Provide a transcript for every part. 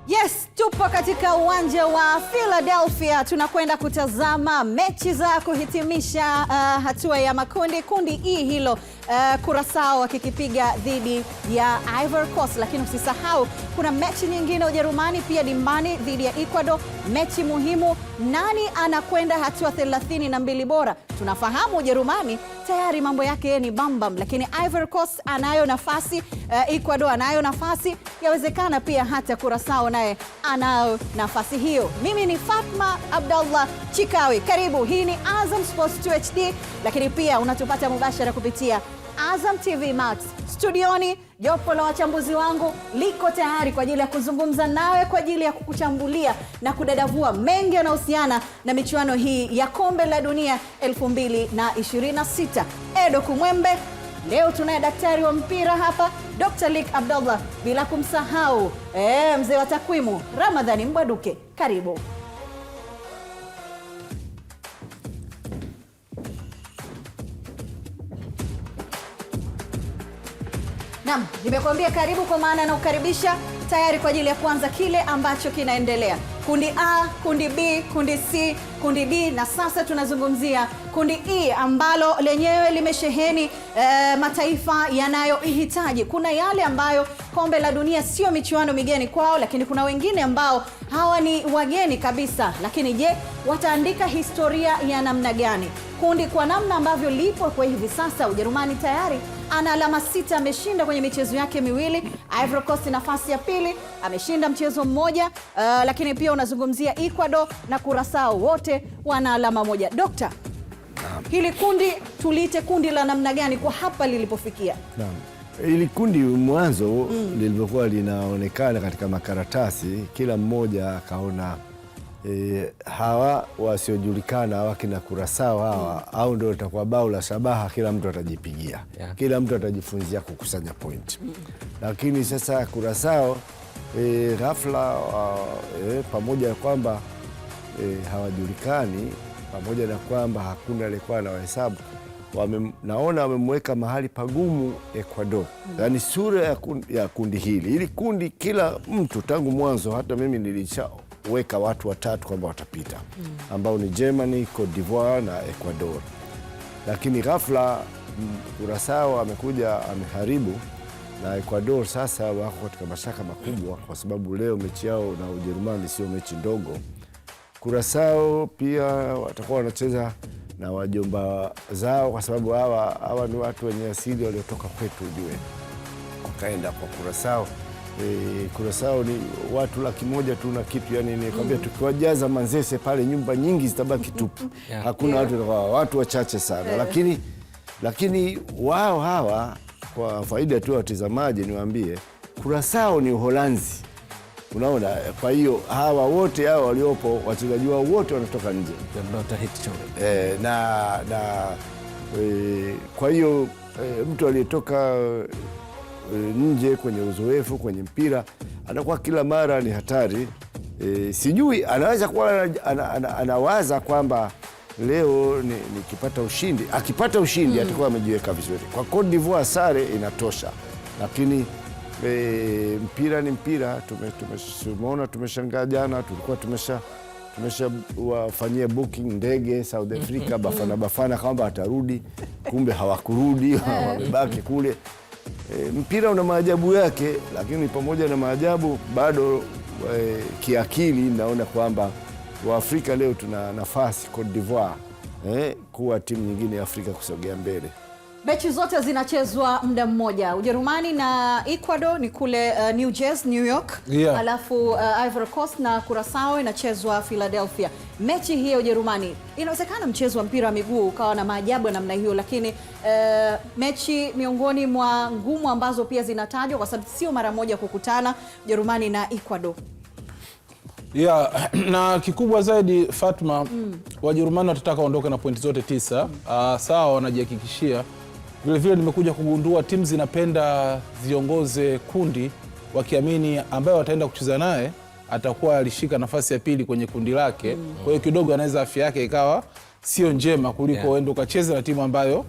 Yes, tupo katika uwanja wa Philadelphia. Tunakwenda kutazama mechi za kuhitimisha hatua ya makundi. Kundi E hilo, Curaçao wakikipiga dhidi ya Ivory Coast. Lakini usisahau kuna mechi nyingine Ujerumani pia dimbani dhidi ya Ecuador. Mechi muhimu, nani anakwenda hatua 32 bora? Tunafahamu Ujerumani tayari mambo yake ni bambam, lakini Ivory Coast anayo nafasi, Ecuador anayo nafasi, yawezekana pia hata Curaçao naye anayo nafasi hiyo. Mimi ni Fatma Abdallah Chikawi, karibu. Hii ni Azam Sports 2 HD, lakini pia unatupata mubashara kupitia Azam TV Max. Studioni jopo la wachambuzi wangu liko tayari kwa ajili ya kuzungumza nawe, kwa ajili ya kukuchambulia na kudadavua mengi yanayohusiana na michuano hii ya Kombe la Dunia 2026. Edo Kumwembe, leo tunaye daktari wa mpira hapa Dr. Lik Abdallah, bila kumsahau mzee wa takwimu Ramadhani Mbwaduke. Karibu. Naam, nimekuambia karibu kwa maana na ukaribisha, tayari kwa ajili ya kuanza kile ambacho kinaendelea. Kundi A, kundi B, kundi C, kundi D, na sasa tunazungumzia kundi E ambalo lenyewe limesheheni mataifa yanayoihitaji. Kuna yale ambayo Kombe la Dunia sio michuano migeni kwao, lakini kuna wengine ambao hawa ni wageni kabisa. Lakini je, wataandika historia ya namna gani? Kundi kwa namna ambavyo lipo kwa hivi sasa, Ujerumani tayari ana alama 6, ameshinda kwenye michezo yake miwili. Ivory Coast nafasi ya pili, ameshinda mchezo mmoja. Lakini pia unazungumzia Ecuador na Curaçao, wote wana alama 1. Dokta, hili kundi tuliite kundi la namna gani kwa hapa lilipofikia? Naam. Hili kundi mwanzo lilivyokuwa linaonekana katika makaratasi, kila mmoja akaona hawa wasiojulikana hawa kina Curaçao hawa au ndio itakuwa bao la shabaha, kila mtu atajipigia. Kila mtu atajifunzia kukusanya point. Lakini sasa Curaçao ghafla pamoja na kwamba hawajulikani, pamoja na kwamba hakuna alikuwa na wahesabu, naona wamemweka mahali pagumu Ecuador. Yaani sura ya kundi hili kundi, kila mtu tangu mwanzo, hata mimi nilishaweka watu watatu kwamba watapita, ambao ni Germany, Cote d'Ivoire na Ecuador. Lakini ghafla Curaçao amekuja ameharibu, na Ecuador sasa wako katika mashaka makubwa, kwa sababu leo mechi yao na Ujerumani sio mechi ndogo. Curaçao pia watakuwa wanacheza na wajomba zao, kwa sababu hawa ni watu wenye asili waliotoka kwetu, ujue. Wakaenda kwa Curaçao. Curaçao ni watu 100,000 tu na kitu, yani nikwambia tukiwajaza Manzese pale nyumba nyingi zitabaki tupu. Hakuna watu wachache sana. Lakini wao hawa, kwa faida tu ya watazamaji niwaambie, Curaçao ni Uholanzi. Unaona, kwa hiyo hawa wote hawa waliopo, wachezaji wao wote wanatoka nje. Kwa hiyo mtu aliyetoka nje kwenye uzoefu kwenye mpira anakuwa kila mara ni hatari. Sijui anaweza kuwa anawaza kwamba leo nikipata ushindi, akipata ushindi atakuwa amejiweka vizuri. Kwa Cote d'Ivoire sare inatosha, lakini mpira ni mpira. Tumeona, tumeshangaa jana, tulikuwa tumesha wafanyia booking ndege South Africa, Bafana kwamba atarudi, kumbe hawakurudi, wamebaki kule. Mpira una maajabu yake, lakini pamoja na maajabu bado kiakili naona kwamba Waafrika leo tuna nafasi, Cote d'Ivoire kuwa timu nyingine ya Afrika kusogea mbele. Mechi zote zinachezwa muda mmoja. Ujerumani na Ecuador ni kule New Jersey, New York. Alafu Ivory Coast na Curaçao inachezwa Philadelphia. Mechi hii ya Ujerumani, inawezekana mchezo wa mpira wa miguu ukawa na maajabu ya namna hiyo, lakini mechi miongoni mwa ngumu ambazo pia zinatajwa, kwa sababu sio mara moja kukutana Ujerumani na Ecuador. Na kikubwa zaidi Fatma, Wajerumani watataka waondoke na pointi zote 9. Sawa, wanajihakikishia. Vile nimekuja kugundua timu zinapenda ziongoze kundi, wakiamini ambaye wataenda kucheza naye atakuwa alishika nafasi ya pili kwenye kundi lake. Kwa hiyo kidogo anaweza afya yake ikawa sio njema kuliko uende ukacheza na timu ambayo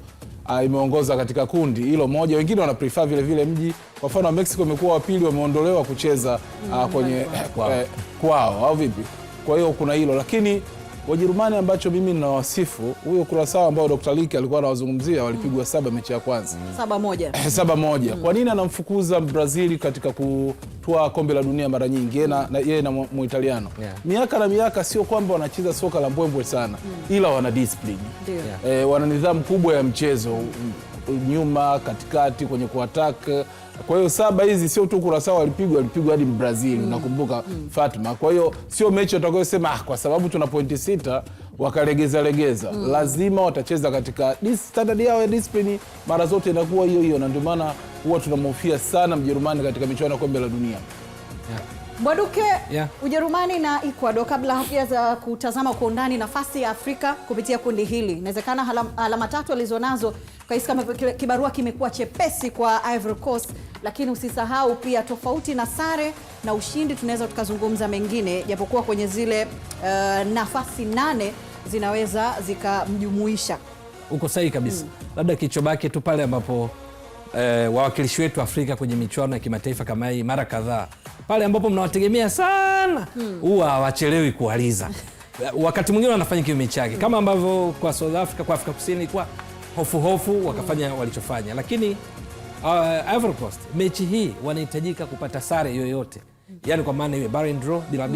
imeongoza katika kundi hilo moja. Wengine wana prefer vile vile mji. Kwa mfano Mexico imekuwa wa pili, wameondolewa kucheza kwenye kwao au vipi? Kwa hiyo kuna hilo, lakini Wajerumani ambacho mimi ninawasifu, huyo Curaçao ambao Dr. Liki alikuwa anawazungumzia, walipigwa 7 mechi ya kwanza 7-1. 7-1. Kwa nini anamfukuza Brazil katika kutoa kombe la dunia mara nyingi yeye na Muitaliano? Miaka na miaka, sio kwamba wanacheza soka la mbwembwe sana, ila wana discipline. Wana nidhamu kubwa ya mchezo, nyuma, katikati, kwenye kuattack. Kwa hiyo 7 hizi sio tu Curaçao walipigwa hadi Brazil, nakumbuka Fatma. Kwa hiyo sio mechi watakayosema kwa sababu tuna pointi 6 wakalegeza. Lazima watacheza katika standard yao ya discipline, mara zote inakuwa hiyo, na ndio maana huwa tunamhofia sana Mjerumani katika michuano ya kombe la dunia. Mbwaduke, Ujerumani na Ecuador, kabla hatujaanza kutazama kwa undani nafasi ya Afrika kupitia kundi hili, inawezekana alama 3 alizonazo kwa kama kibarua kimekuwa chepesi kwa Ivory Coast, lakini usisahau pia tofauti na sare na ushindi tunaweza tukazungumza mengine, japokuwa kwenye zile nafasi 8 zinaweza zikamjumuisha. Uko sahihi kabisa. Labda kichobaki tu pale ambapo wawakilishi wetu Afrika kwenye michuano ya kimataifa kama hii mara kadhaa, pale ambapo mnawategemea sana huwa hawachelewi kualiza. Wakati mwingine wanafanya kinyume chake, kama ambavyo kwa South Africa, kwa Afrika Kusini ilikuwa hofu wakafanya walichofanya. Lakini Ivory Coast mechi hii wanahitajika kupata sare yoyote, yani kwa maana iwe barren draw bila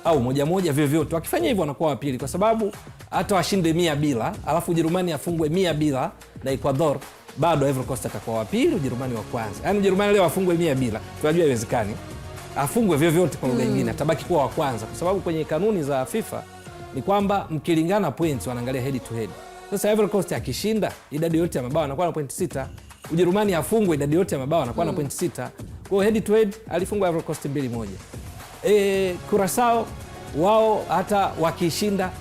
au 1-1 vyovyote. Wakifanya hivyo wanakuwa wa pili, kwa sababu hata washinde 100 alafu Ujerumani afungwe 100 na Ecuador, bado Ivory Coast atakuwa wa pili, Ujerumani wa kwanza. Yani Ujerumani leo afungwe 100, tunajua haiwezekani. Afungwe vyovyote kwa lugha nyingine, atabaki kuwa wa kwanza, kwa sababu kwenye kanuni za FIFA ni kwamba mkilingana points wanaangalia head to head. Sasa Ivory Coast akishinda idadi yote ya mabao anakuwa na pointi 6. Ujerumani afungwe idadi yote ya mabao anakuwa na pointi 6. Kwa hiyo head to head alifungwa Ivory Coast 2-1. Curaçao wao hata wakishinda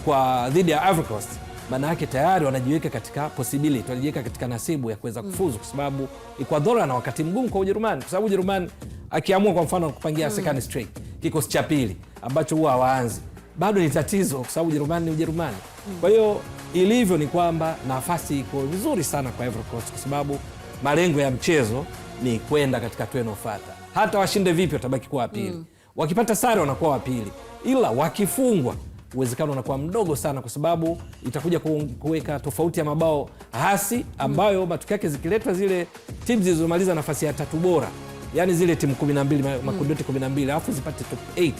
kwa dhidi ya Ivory Coast, maana yake tayari wanajiweka katika possibility, wanajiweka katika nasibu ya kuweza kufuzu, kwa sababu Ecuador ana wakati mgumu kwa Ujerumani, kwa sababu Ujerumani akiamua kwa mfano kupangia second straight kikosi cha pili ambacho huwa hawaanzi, bado ni tatizo, kwa sababu Ujerumani ni Ujerumani. Kwa hiyo ilivyo ni kwamba nafasi iko vizuri sana kwa Ivory Coast, kwa sababu malengo ya mchezo ni kwenda katika hatua inayofuata. Hata washinde vipi watabaki kuwa wa pili. Wakipata sare wanakuwa wa pili, ila wakifungwa uwezekano unakuwa mdogo sana, kwa sababu itakuja kuweka tofauti ya mabao hasi, ambayo matokeo yake zikiletwa zile timu zilizomaliza nafasi ya 3 bora, yani zile timu 12 makundi yote 12 alafu zipate top 8,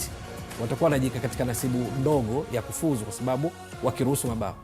watakuwa wanajika katika nasibu ndogo ya kufuzu, kwa sababu wakiruhusu mabao.